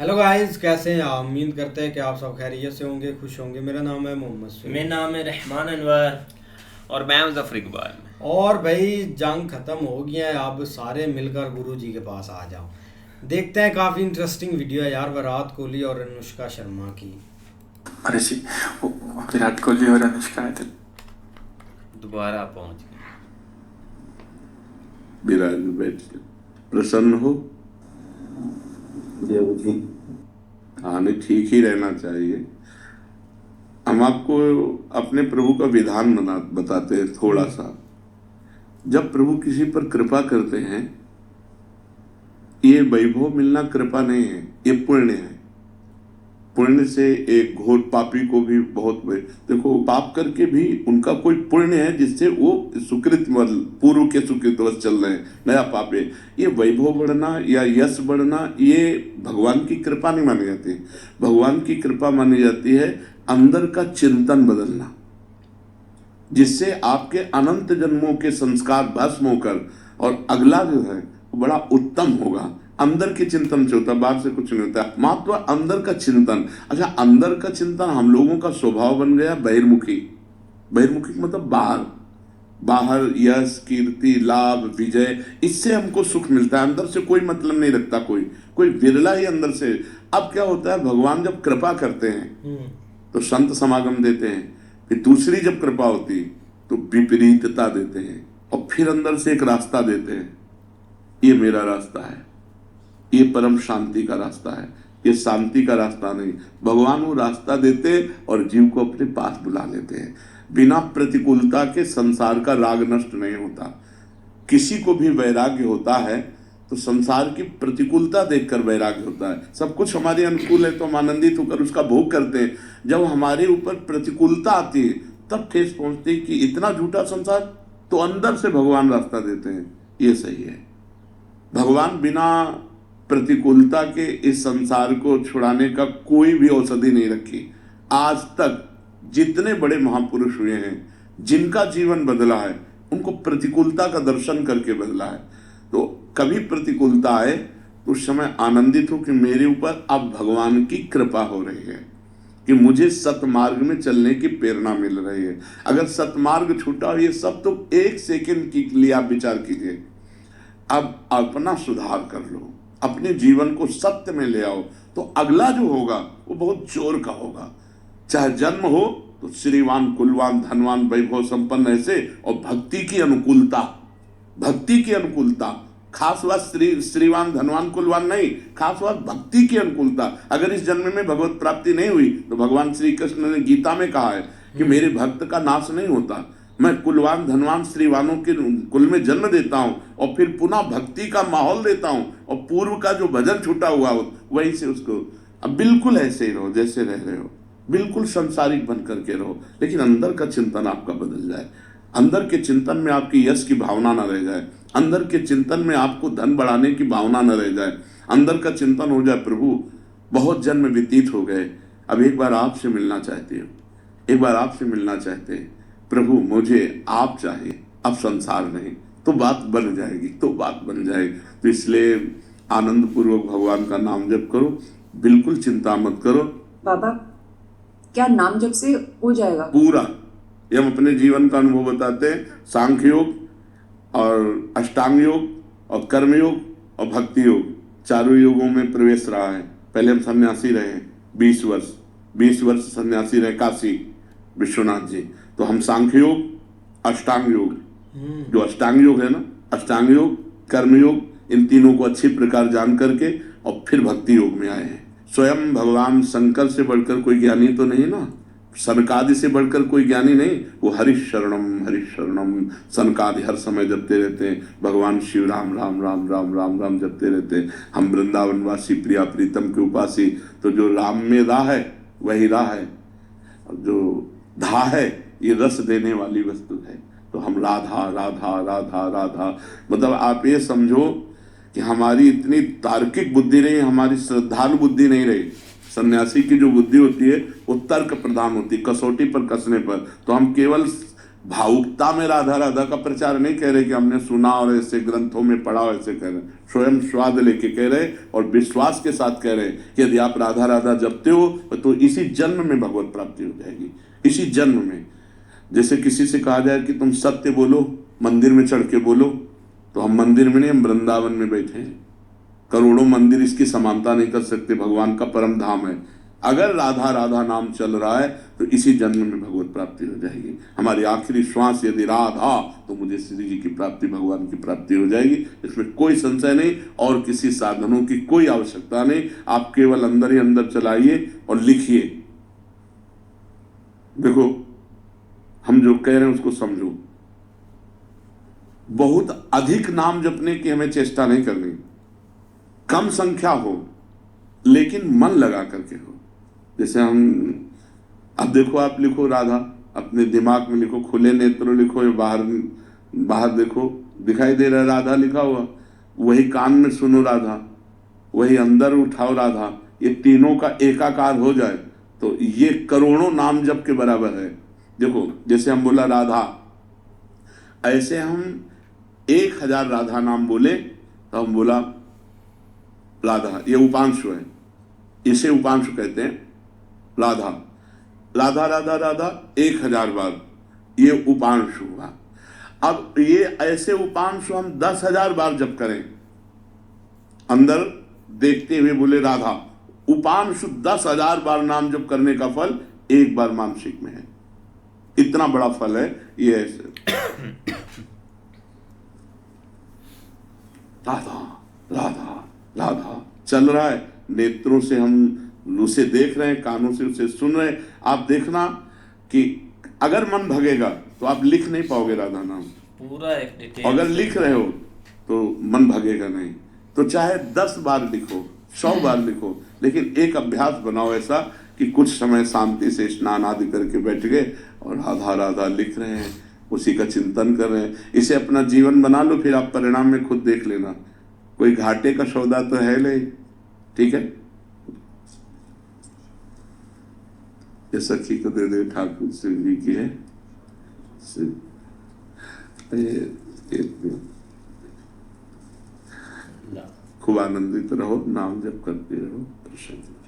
Hello guys, कैसे हैं आप? उम्मीद करते हैं कि आप सब खैरियत से होंगे, खुश होंगे। मेरा नाम है मोहम्मद सुहेल। मेरा नाम है रहमान अनवर। और मैं मुजफ्फर इकबाल। और भाई जंग ख़त्म हो गया है, अब सारे मिलकर गुरु जी के पास आ जाओ। देखते हैं, काफ़ी इंटरेस्टिंग वीडियो है यार, विराट कोहली और अनुष्का शर्मा की। अरे जी, वो विराट कोहली और अनुष्का आए थे। दोबारा पहुंच गए। विराज में बैठ के प्रसन्न हो। हाँ, नहीं, ठीक ही रहना चाहिए। हम आपको अपने प्रभु का विधान बताते हैं थोड़ा सा। जब प्रभु किसी पर कृपा करते हैं, ये वैभव मिलना कृपा नहीं है, ये पुण्य है। पुण्य से एक घोर पापी को भी बहुत देखो, पाप करके भी उनका कोई पुण्य है जिससे वो सुकृत पूर्व के सुकृतवश चल रहे हैं, नया पाप है। ये वैभव बढ़ना या यश बढ़ना, ये भगवान की कृपा नहीं मानी जाती। भगवान की कृपा मानी जाती है अंदर का चिंतन बदलना, जिससे आपके अनंत जन्मों के संस्कार भस्म होकर और अगला जो है वो बड़ा उत्तम होगा। अंदर के चिंतन से होता, बाहर से कुछ नहीं होता। महत्व अंदर का चिंतन। अच्छा, अंदर का चिंतन हम लोगों का स्वभाव बन गया बहिर्मुखी। बहिर्मुखी मतलब बाहर, बाहर यश, कीर्ति, लाभ, विजय, इससे हमको सुख मिलता है। अंदर से कोई मतलब नहीं रखता, कोई विरला ही अंदर से। अब क्या होता है, भगवान जब कृपा करते हैं तो संत समागम देते हैं, फिर दूसरी जब कृपा होती तो विपरीतता देते हैं, और फिर अंदर से एक रास्ता देते हैं। ये मेरा रास्ता है, ये परम शांति का रास्ता है, ये शांति का रास्ता नहीं। भगवान वो रास्ता देते और जीव को अपने पास बुला लेते हैं। बिना प्रतिकूलता के संसार का राग नष्ट नहीं होता। किसी को भी वैराग्य होता है तो संसार की प्रतिकूलता देखकर वैराग्य होता है। सब कुछ हमारे अनुकूल है तो हम आनंदित होकर उसका भोग करते हैं। जब हमारे ऊपर प्रतिकूलता आती है तब ठेस पहुंचती है कि इतना झूठा संसार, तो अंदर से भगवान रास्ता देते हैं, ये सही है। भगवान बिना प्रतिकूलता के इस संसार को छुड़ाने का कोई भी औषधि नहीं रखी। आज तक जितने बड़े महापुरुष हुए हैं, जिनका जीवन बदला है, उनको प्रतिकूलता का दर्शन करके बदला है। तो कभी प्रतिकूलता आए तो उस समय आनंदित हो कि मेरे ऊपर अब भगवान की कृपा हो रही है, कि मुझे सतमार्ग में चलने की प्रेरणा मिल रही है। अगर सतमार्ग छूटा, ये सब तो एक सेकंड के लिए आप विचार कीजिए। अब अपना सुधार कर लो, अपने जीवन को सत्य में ले आओ, तो अगला जो होगा वो बहुत जोर का होगा। चाहे जन्म हो तो श्रीवान, कुलवान, धनवान, वैभव संपन्न ऐसे, और भक्ति की अनुकूलता, भक्ति की अनुकूलता। खास बात श्रीवान, धनवान, कुलवान नहीं, खास बात भक्ति की अनुकूलता। अगर इस जन्म में भगवत प्राप्ति नहीं हुई तो भगवान श्री कृष्ण ने गीता में कहा है कि मेरे भक्त का नाश नहीं होता। मैं कुलवान, धनवान, श्रीवानों के कुल में जन्म देता हूँ और फिर पुनः भक्ति का माहौल देता हूँ, और पूर्व का जो भजन छूटा हुआ हो वहीं से उसको। अब बिल्कुल ऐसे ही रहो जैसे रह रहे हो, बिल्कुल संसारिक बन करके रहो, लेकिन अंदर का चिंतन आपका बदल जाए। अंदर के चिंतन में आपकी यश की भावना न रह जाए, अंदर के चिंतन में आपको धन बढ़ाने की भावना न रह जाए। अंदर का चिंतन हो जाए, प्रभु बहुत जन्म व्यतीत हो गए, अब एक बार आपसे मिलना चाहते हो, एक बार आपसे मिलना चाहते हैं प्रभु, मुझे आप चाहिए, अब संसार नहीं, तो बात बन जाएगी, तो बात बन जाएगी। तो इसलिए आनंद पूर्वक भगवान का नाम जप करो, बिल्कुल चिंता मत करो। बाबा, क्या नाम जप से हो जाएगा पूरा? ये हम अपने जीवन का अनुभव बताते हैं। सांख्य योग और अष्टांग योग और कर्म योग और भक्ति योग, चारों योगों में प्रवेश रहा है। पहले हम सन्यासी रहे 20 वर्ष सन्यासी रहे काशी विश्वनाथ जी। तो हम सांख्य योग, अष्टांग योग, जो अष्टांग योग है ना, अष्टांग योग, कर्म योग, इन तीनों को अच्छी प्रकार जान करके और फिर भक्ति योग में आए हैं। स्वयं भगवान शंकर से बढ़कर कोई ज्ञानी तो नहीं ना, सनकादि से बढ़कर कोई ज्ञानी नहीं। वो हरिशरणम हरिशरणम सनकादि हर समय जपते रहते हैं। भगवान शिव राम राम राम राम राम राम जपते रहते हैं। हम वृंदावनवासी प्रिया प्रीतम के उपासी, तो जो राम में राह है वही राह है, और जो धा है ये रस देने वाली वस्तु है। तो हम राधा राधा राधा राधा, मतलब आप ये समझो कि हमारी इतनी तार्किक बुद्धि नहीं, हमारी श्रद्धालु बुद्धि नहीं रही। सन्यासी की जो बुद्धि होती है वो तर्क प्रधान होती है, कसौटी पर कसने पर। तो हम केवल भावुकता में राधा राधा का प्रचार नहीं कह रहे कि हमने सुना और ऐसे ग्रंथों में पढ़ा और ऐसे कह रहे, स्वयं स्वाद लेके कह रहे और विश्वास के साथ कह रहे कि यदि आप राधा राधा जपते हो तो इसी जन्म में भगवत प्राप्ति हो जाएगी, इसी जन्म में। जैसे किसी से कहा जाए कि तुम सत्य बोलो, मंदिर में चढ़ के बोलो, तो हम मंदिर में नहीं, हम वृंदावन में बैठे हैं। करोड़ों मंदिर इसकी समानता नहीं कर सकते, भगवान का परम धाम है। अगर राधा राधा नाम चल रहा है तो इसी जन्म में भगवत प्राप्ति हो जाएगी। हमारी आखिरी श्वास यदि राधा, तो मुझे श्री जी की प्राप्ति, भगवान की प्राप्ति हो जाएगी, इसमें कोई संशय नहीं। और किसी साधनों की कोई आवश्यकता नहीं, आप केवल अंदर ही अंदर चलाइए और लिखिए। देखो, हम जो कह रहे हैं उसको समझो। बहुत अधिक नाम जपने की हमें चेष्टा नहीं करनी, कम संख्या हो लेकिन मन लगा करके हो। जैसे हम, अब देखो, आप लिखो राधा, अपने दिमाग में लिखो, खुले नेत्रों लिखो, या बाहर देखो, दिखाई दे रहा है राधा लिखा हुआ, वही कान में सुनो राधा, वही अंदर उठाओ राधा, ये तीनों का एकाकार हो जाए तो ये करोड़ों नाम जप के बराबर है। देखो, जैसे हम बोला राधा, ऐसे हम 1000 राधा नाम बोले तो हम बोला राधा, ये उपांशु है, इसे उपांशु कहते हैं। राधा राधा राधा राधा 1000 बार, ये उपांशु हुआ। अब ये ऐसे उपांशु हम 10,000 बार जप करें, अंदर देखते हुए बोले राधा, उपांशु 10,000 बार नाम जप करने का फल एक बार मानसिक में है। इतना बड़ा फल है ये। ऐसे राधा राधा राधा चल रहा है, नेत्रों से हम उसे देख रहे हैं, कानों से उसे सुन रहे हैं। आप देखना कि अगर मन भगेगा तो आप लिख नहीं पाओगे राधा नाम, पूरा एक डिटेल। अगर लिख रहे हो तो मन भगेगा नहीं। तो चाहे 10 बार लिखो, 100 बार लिखो, लेकिन एक अभ्यास बनाओ ऐसा कि कुछ समय शांति से स्नान आदि करके बैठ गए और राधा राधा लिख रहे हैं, उसी का चिंतन कर रहे हैं। इसे अपना जीवन बना लो, फिर आप परिणाम में खुद देख लेना। कोई घाटे का सौदा तो है नहीं, ठीक है। ये सखी को दे दे, ठाकुर सिंह जी की है। खूब आनंदित रहो, नाम जप करते रहो, प्रसन्न।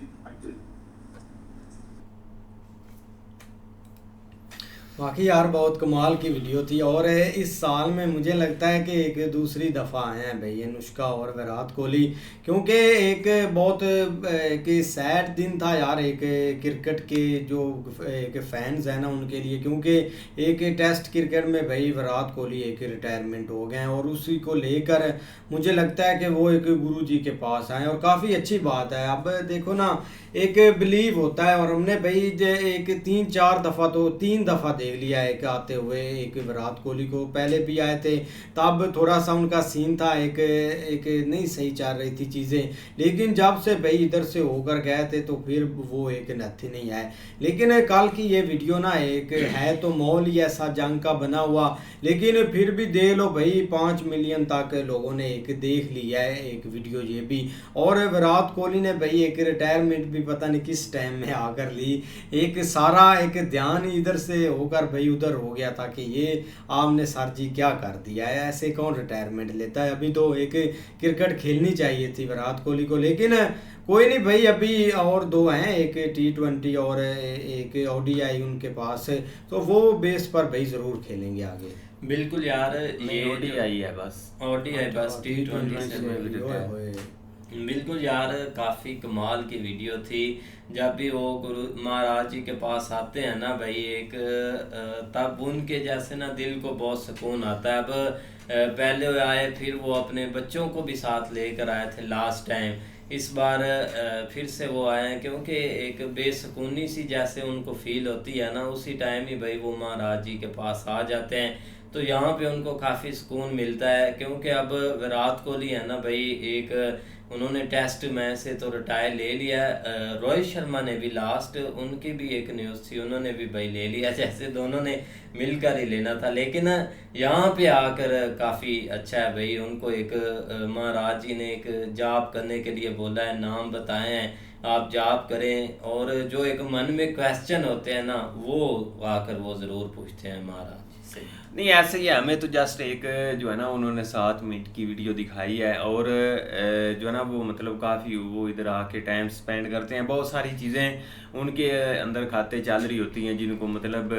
बाकी यार बहुत कमाल की वीडियो थी। और इस साल में मुझे लगता है कि एक दूसरी दफ़ा आए हैं भाई अनुष्का और विराट कोहली, क्योंकि एक बहुत एक सैड दिन था यार एक क्रिकेट के जो एक फैंस हैं ना उनके लिए, क्योंकि एक टेस्ट क्रिकेट में भाई विराट कोहली एक रिटायरमेंट हो गए हैं और उसी को लेकर मुझे लगता है कि वो एक गुरु जी के पास आए और काफ़ी अच्छी बात है। अब देखो ना, एक बिलीव होता है और हमने भाई एक 3-4 दफ़ा तो 3 दफ़ा देख लिया है एक आते हुए एक विराट कोहली को। पहले भी आए थे तब थोड़ा सा उनका सीन था, एक नहीं सही चल रही थी चीज़ें, लेकिन जब से भाई इधर से होकर गए थे तो फिर वो एक नथी नहीं आए। लेकिन कल की ये वीडियो ना एक है तो मॉल ही ऐसा जंग का बना हुआ, लेकिन फिर भी देख लो भाई 5 मिलियन तक लोगों ने एक देख लिया है एक वीडियो ये भी। और विराट कोहली ने भाई एक रिटायरमेंट भी पता नहीं किस टाइम में आकर ली, एक सारा एक ध्यान इधर से होकर भाई उधर हो गया था कि ये आपने सर जी क्या कर दिया है, ऐसे कौन रिटायरमेंट लेता है। अभी तो एक क्रिकेट खेलनी चाहिए थी विराट कोहली को, लेकिन कोई नहीं भाई, अभी और 2 हैं, एक T20 और एक ODI उनके पास, तो वो बेस पर भाई ज़रूर खेलेंगे आगे। बिल्कुल यार, ये ODI है बस, ODI बस, T20 से बिल्कुल यार, काफ़ी कमाल की वीडियो थी। जब भी वो गुरु महाराज जी के पास आते हैं ना भाई एक, तब उनके जैसे ना दिल को बहुत सुकून आता है। अब पहले वो आए, फिर वो अपने बच्चों को भी साथ लेकर आए थे लास्ट टाइम, इस बार फिर से वो आए हैं, क्योंकि एक बेसुकूनी सी जैसे उनको फील होती है ना, उसी टाइम ही भाई वो महाराज जी के पास आ जाते हैं, तो यहाँ पे उनको काफ़ी सुकून मिलता है। क्योंकि अब विराट कोहली है ना भाई, एक उन्होंने टेस्ट मैच से तो रिटायर ले लिया। रोहित शर्मा ने भी लास्ट, उनकी भी एक न्यूज़ थी, उन्होंने भी भाई ले लिया, जैसे दोनों ने मिलकर ही लेना था। लेकिन यहाँ पे आकर काफ़ी अच्छा है भाई, उनको एक महाराज जी ने एक जाप करने के लिए बोला है, नाम बताए हैं, आप जाप करें, और जो एक मन में क्वेश्चन होते हैं ना वो आकर वो ज़रूर पूछते हैं महाराज। से? नहीं ऐसे ही है, हमें तो जस्ट एक जो है ना उन्होंने 7 मिनट की वीडियो दिखाई है और जो है ना वो मतलब काफ़ी वो इधर आके टाइम स्पेंड करते हैं, बहुत सारी चीज़ें उनके अंदर खाते चल रही होती हैं जिनको मतलब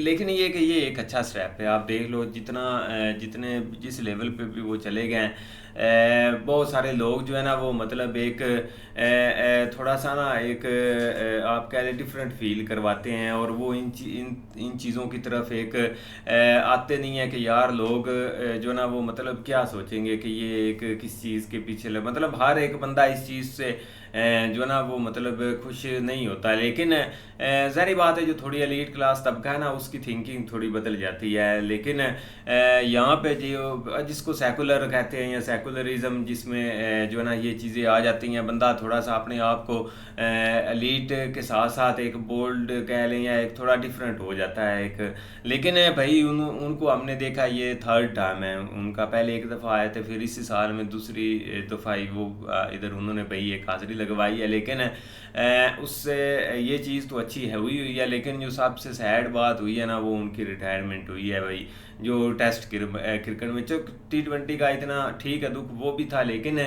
लेकिन ये कि ये एक अच्छा स्टेप है। आप देख लो जितने जिस लेवल पे भी वो चले गए हैं, बहुत सारे लोग जो है ना वो मतलब एक थोड़ा सा ना एक आप कह रहे डिफरेंट फील करवाते हैं और वो इन चीज़ों की तरफ एक आते नहीं है कि यार लोग जो ना वो मतलब क्या सोचेंगे कि ये एक किस चीज़ के पीछे मतलब हर एक बंदा इस चीज़ से जो ना वो मतलब खुश नहीं होता। लेकिन ज़ाहिर बात है जो थोड़ी एलीट क्लास तबका है ना उसकी थिंकिंग थोड़ी बदल जाती है। लेकिन यहाँ पे जो जिसको सेकुलर कहते हैं या सेकुलरिज्म जिसमें जो ना ये चीज़ें आ जाती हैं, बंदा थोड़ा सा अपने आप को एलीट के साथ साथ एक बोल्ड कह लें या एक थोड़ा डिफरेंट हो जाता है एक। लेकिन भाई उनको हमने देखा ये 3rd टाइम है उनका, पहले एक दफ़ा आए थे, फिर इसी साल में दूसरी दफ़ा ही वो इधर उन्होंने भाई एक हाज़िरी लगवाई है। लेकिन उससे ये चीज़ तो अच्छी है हुई है, लेकिन जो सबसे सैड बात हुई है ना वो उनकी रिटायरमेंट हुई है भाई। जो टेस्ट क्रिकेट में जो T20 का इतना ठीक है दुख वो भी था, लेकिन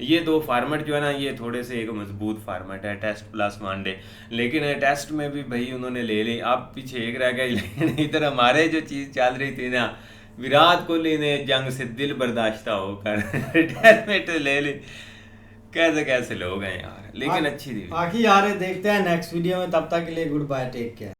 ये 2 फार्मेट जो है ना ये थोड़े से एक मजबूत फार्मेट है, टेस्ट प्लस वनडे। लेकिन टेस्ट में भी भाई उन्होंने ले ली, अब पीछे एक रह गया। लेकिन इधर हमारे जो चीज़ चल रही थी ना, विराट कोहली ने जंग से दिल बर्दाश्ता होकर रिटायरमेंट ले ली। कैसे कैसे लोग हैं यार, लेकिन अच्छी थी। बाकी यार देखते हैं नेक्स्ट वीडियो में, तब तक के लिए गुड बाय, टेक केयर।